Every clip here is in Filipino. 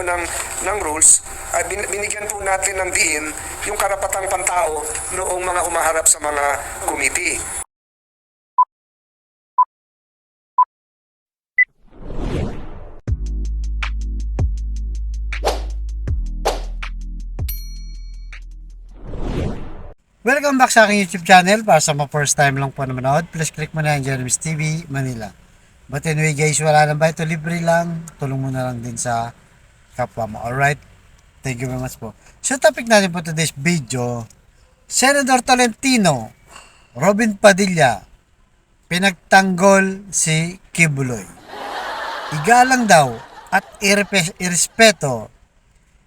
ng ng rules ay binigyan po natin ng diin yung karapatang pantao noong mga humaharap sa mga committee. Welcome back sa aking YouTube channel. Para sa mga first time lang po na manood, please click mo na yung Jeremy's TV Manila. But anyway guys, wala nang ba ito, libre lang. Tulong mo na lang din sa kapwa mo. Alright? Thank you very much po. So topic natin po today's video, Senator Tolentino, Robin Padilla, pinagtanggol si Kibuloy. Igalang daw at irespeto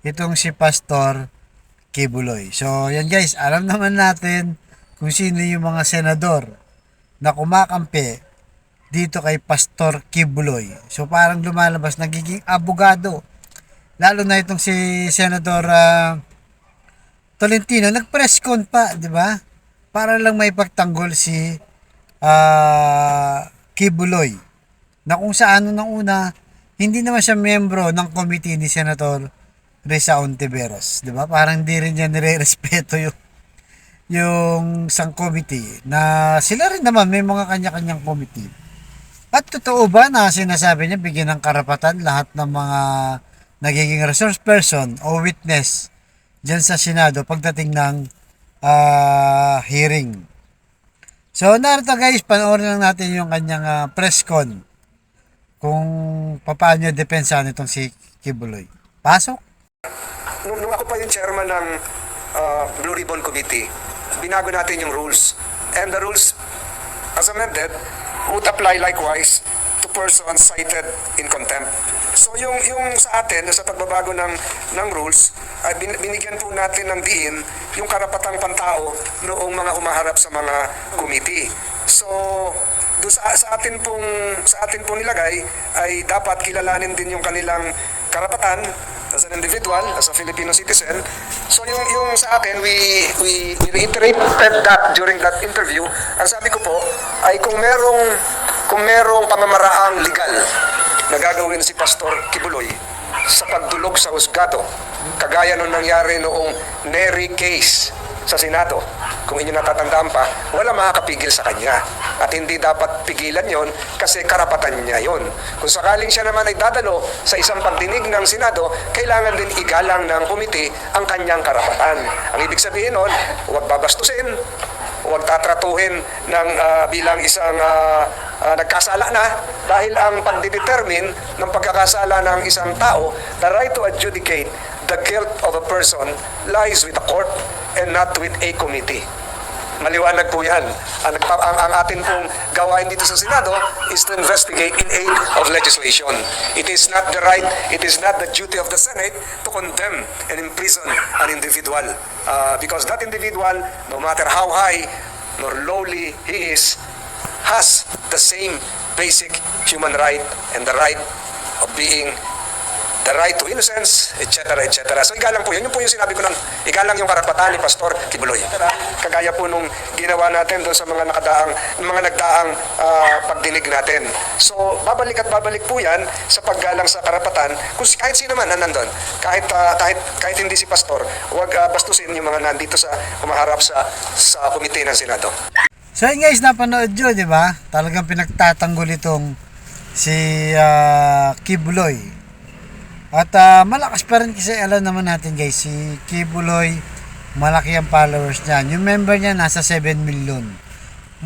itong si Pastor Kibuloy. So, yan guys, alam naman natin kung sino yung mga senador na kumakampi dito kay Pastor Kibuloy. So, parang lumalabas, nagiging abogado. Lalo na itong si Senador Tolentino, nag-press con pa, di ba? Para lang may pagtanggol si Kibuloy. Na kung saan nung una, hindi naman siya membro ng committee ni Senator Risa Ontiveros, 'di ba? Parang hindi rin niya nire-respeto yung isang committee na sila rin naman may mga kanya-kanyang committee. At totoo ba na sinasabi niya bigyan ng karapatan lahat ng mga nagiging resource person o witness diyan sa Senado pagdating ng hearing? So narito guys, panoorin lang natin yung kanyang press con kung paano niya depensahan itong si Kibuloy. Pasok. Nung ako pa yung chairman ng Blue Ribbon Committee, binago natin yung rules. And the rules, as amended, would apply likewise to persons cited in contempt. So yung sa atin, sa pagbabago ng rules, ay binigyan po natin ng diin yung karapatang pantao noong mga humaharap sa mga committee. So do sa atin pong nilagay ay dapat kilalanin din yung kanilang karapatan as an individual, as a Filipino citizen. So yung sa akin, we reiterated that during that interview. Ang sabi ko po ay kung merong pamamaraang legal na gagawin si Pastor Kibuloy sa pagdulog sa husgado, kagaya nung nangyari noong Nery case sa Senado, kung inyo natatandaan pa, wala makakapigil sa kanya. At hindi dapat pigilan yon kasi karapatan niya yon. Kung sakaling siya naman ay dadalo sa isang pagdinig ng Senado, kailangan din igalang ng komite ang kanyang karapatan. Ang ibig sabihin nun, huwag babastusin, huwag tatratuhin ng bilang isang nagkasala na, dahil ang pagdidetermine ng pagkakasala ng isang tao, the right to adjudicate the guilt of a person lies with the court and not with a committee. Maliwanag po yan. Ang atin pong gawain dito sa Senado is to investigate in aid of legislation. It is not the right, it is not the duty of the Senate to condemn and imprison an individual. Because that individual, no matter how high nor lowly he is, has the same basic human right and the right of being the right to innocence, etc., etc. So igalang po yun. Yun po yung sinabi ko ng igalang yung karapatan ni Pastor Kibuloy. Kagaya po nung ginawa natin doon sa mga nagdaang pagdinig natin. So babalik at babalik po yan sa paggalang sa karapatan. Kung kahit sino man na nandun, kahit hindi si Pastor, huwag bastusin yung mga nandito sa humaharap sa komite ng Senado. So yun guys, napanood nyo, di ba? Talagang pinagtatanggol itong si Kibuloy. At malakas pa rin kasi alam naman natin guys, si Kibuloy, malaki ang followers niya. Yung member niya nasa 7 million.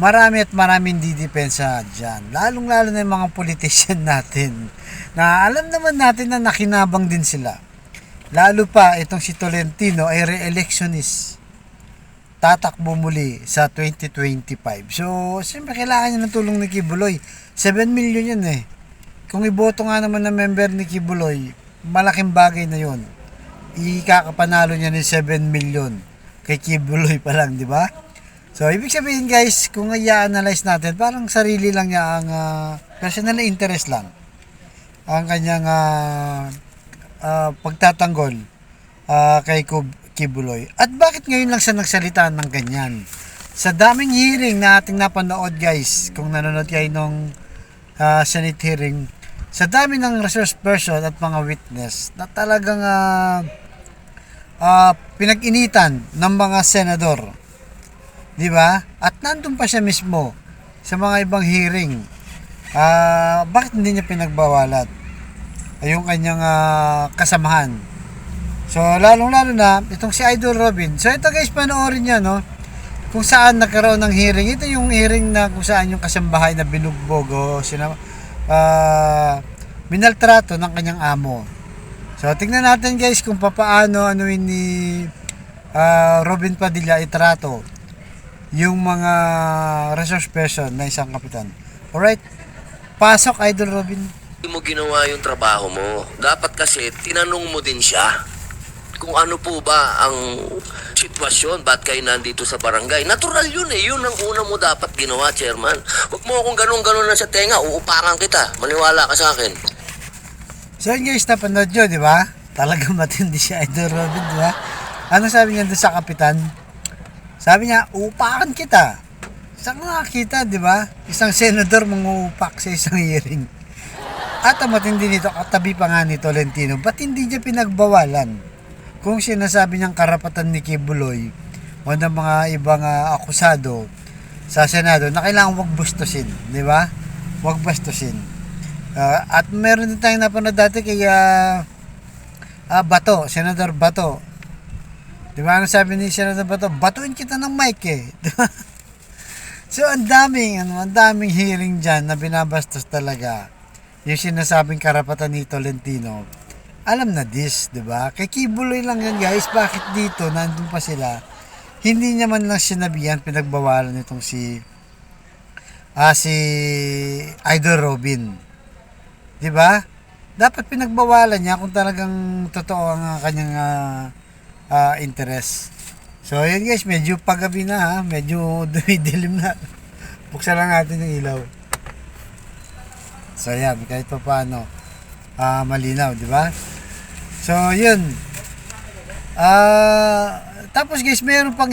Marami at maraming didepensa dyan. Lalong-lalo na yung mga politician natin. Na alam naman natin na nakinabang din sila. Lalo pa itong si Tolentino ay re-electionist. Tatakbo muli sa 2025. So, siyempre kailangan niya ng tulong ni Kibuloy. 7 million yan eh. Kung iboto nga naman ng member ni Kibuloy, malaking bagay na yon. Ikakapanalo niya ng 7 million kay Kibuloy pa lang, di ba? So, ibig sabihin guys, kung i-analyze natin, parang sarili lang niya ang personal interest lang. Ang kanyang pagtatanggol kay Kibuloy. At bakit ngayon lang siya nagsalita ng ganyan? Sa daming hearing na ating napanood guys, kung nanonood kayo nung Senate hearing, sa dami ng resource person at mga witness na talagang pinag-initan ng mga senador, di ba? At nandun pa siya mismo sa mga ibang hearing. Bakit hindi niya pinagbawalan yung kanyang kasamahan? So lalong-lalo na itong si Idol Robin. So ito guys, panoorin niya, no, kung saan nagkaroon ng hearing. Ito yung hearing na kung saan yung kasambahay na binugbog o minaltrato ng kanyang amo. So tingnan natin guys kung papaano ni Robin Padilla itrato yung mga resource person na isang kapitan. Alright, pasok Idol Robin. Hindi mo ginawa yung trabaho mo. Dapat kasi tinanong mo din siya kung ano po ba ang sitwasyon, ba't kayo nandito sa barangay. Natural yun eh. Yun ang una mo dapat ginawa, chairman. Huwag mo akong ganun-ganun na sa tenga, uupakan kita. Maniwala ka sa akin. So yun guys, napanood nyo, di ba? Talagang matindi si Idol Robin, di ba? Ano sabi niya doon sa kapitan? Sabi niya, uupakan kita. Saan ka nakakita, di ba? Isang senador manguupak sa isang hearing. At ang matindi nito, katabi pa nga ni Tolentino, ba't hindi niya pinagbawalan? Kung sinasabi niyang karapatan ni Kibuloy o ng mga ibang akusado sa Senado na kailangan wag bastusin, di ba? Wag bastusin. At meron din tayong napanood dati kay Bato, Senador Bato. Di ba? Ano sabi ni Senador Bato? Batuin kita ng mic eh. Diba? So ang daming hearing dyan na binabastos talaga yung sinasabing karapatan ni Tolentino. Alam na this, di ba? Kay Kibuloy lang yan guys. Bakit dito nandun pa sila? Hindi niya man lang sinabihan, pinagbawalan nitong si Idol Robin. Di ba? Dapat pinagbawalan niya kung talagang totoo ang kanyang interest. So yun guys, medyo paggabi na ha, medyo dumidilim na. Buksan lang natin yung ilaw. So yan, kahit pa paano malinaw, di ba? So yun. Tapos guys, meron pang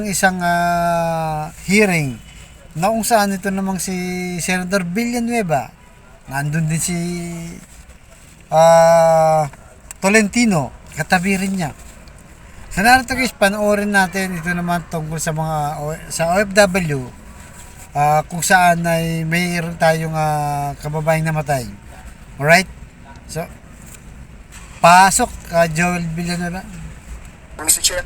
isang hearing na kung saan ito namang si Senador Villanueva. Nandun din si Tolentino, katabi rin niya. So narito guys, panoorin natin ito naman tungkol sa mga sa OFW, kung saan ay mayroon tayong kababaeng namatay. Alright? So pasok Joel Villanueva. Mr. Chair,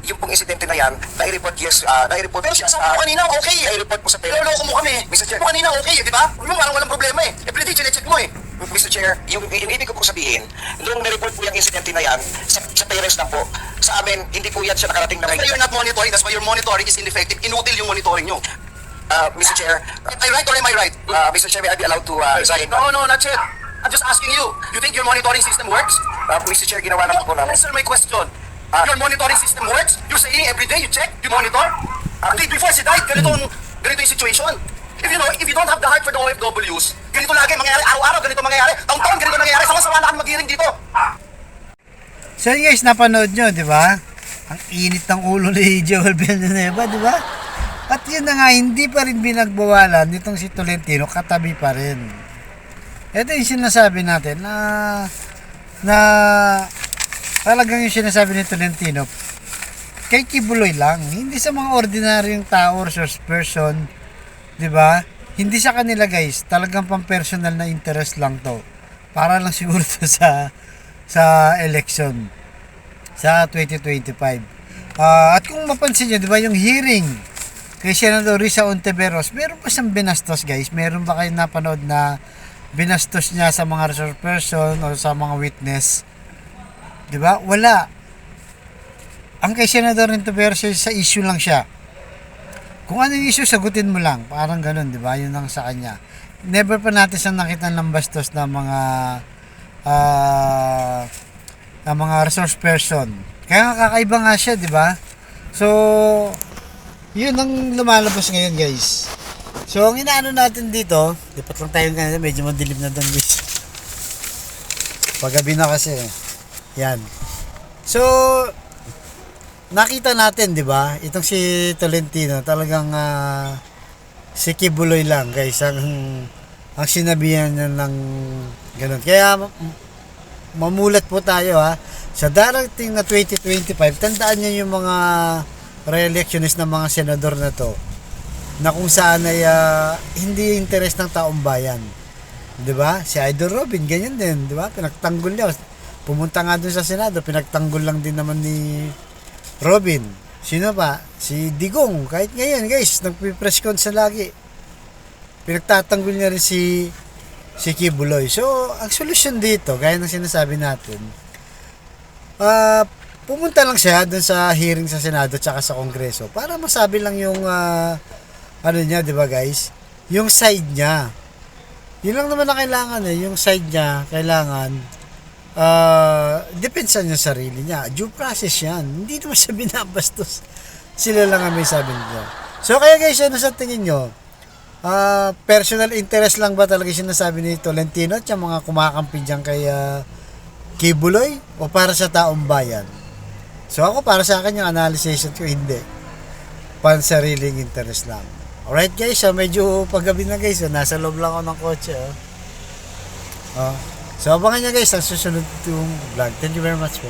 yung pong insidente na yan, nai-report, yes, nai-report. Pero siya sabi mo kanina, okay. Nai-report mo sa pera. Lolo mo kami. Mr. Chair, mo kanina, okay, di ba? Mo parang walang problema eh. Everyday, chinecheck mo eh. Mr. Chair, yung ibig ko pong sabihin, nung nai-report po yung insidente na yan, sa parents lang po, sa amin, hindi po yan siya nakarating na ngayon. You're not monitoring, that's why your monitoring is ineffective. Inutil yung monitoring nyo. Mr. Chair, am I right or am I right? Mr. Chair, may I be allowed to resign? No, not yet. I'm just asking you. You think your monitoring system works? Mr. Chair, ginawa naman po namin. Answer my question. Your monitoring system works? You're saying every day you check, you monitor? Before she died, ganito yung situation. If you don't have the heart for the OFWs, ganito lagi mangyayari, araw-araw ganito mangyayari, taon-taon ganito nangyayari, sama-sama na kami mag-hearing dito. So guys, napanood nyo, di ba? Ang init ng ulo ni Joel Villanueva, di ba? At yun na nga, hindi pa rin binagbawalan nitong si Tolentino, katabi pa rin. Ito yung sinasabi natin na talagang yung sinasabi ni Tolentino kay Kibuloy lang, hindi sa mga ordinaryong tao or source person, di ba? Hindi sa kanila guys, talagang pang personal na interest lang to, para lang siguro to sa election sa 2025. At kung mapansin nyo, di ba, yung hearing kay Senador Risa Ontiveros, meron pa siyang binastos guys. Meron ba kayo napanood na binastos niya sa mga resource person o sa mga witness? Di ba? Wala. Ang kay Senador Ontiveros sa issue lang siya. Kung ano yung issue, sagutin mo lang. Parang ganun, di ba? Yun lang sa kanya. Never pa natin siyang nakita ng bastos na mga resource person. Kaya kakaiba nga siya, di ba? So, yun ang lumalabas ngayon, guys. So, ang inaano natin dito, lipat lang tayo ganyan, medyo madilim na doon, guys. Paggabi na kasi. Yan. So, nakita natin, di ba? Itong si Tolentino, talagang si Kibuloy lang, guys, ang ang sinabihan niya ng ganun. Kaya mamulat po tayo ha. Sa darating na 2025, tandaan niyo yung mga re-electionist ng mga senador na to na kung saan ay hindi interes ng taong bayan. 'Di ba? Si Idol Robin ganyan din, 'di ba? Pinagtanggol niya. Pumunta nga dun sa Senado, pinagtanggol lang din naman ni Robin. Sino pa? Si Digong. Kahit ngayon, guys, nagpi-press con siya lagi. Pinagtatanggol niya rin si Kibuloy. So, ang solusyon dito, gaya ng sinasabi natin, pumunta lang siya dun sa hearing sa Senado tsaka sa Kongreso para masabi lang yung ano niya, 'di ba, guys? Yung side niya. Yun lang naman na kailangan yung side niya, kailangan depensa niya sarili niya. Due process yan. Hindi naman siya binabastos. Sila lang ang may sabi niya. So, kaya guys, ano sa tingin nyo? Personal interest lang ba talaga sinasabi ni Tolentino at yung mga kumakampi dyan kay Kibuloy o para sa taong bayan? So, ako para sa akin yung analysis ko, hindi. Pansariling interest lang. Alright guys, medyo paggabi na guys, nasa loob lang ako ng kotse. So abangan nyo guys ang susunod yung vlog. Thank you very much po.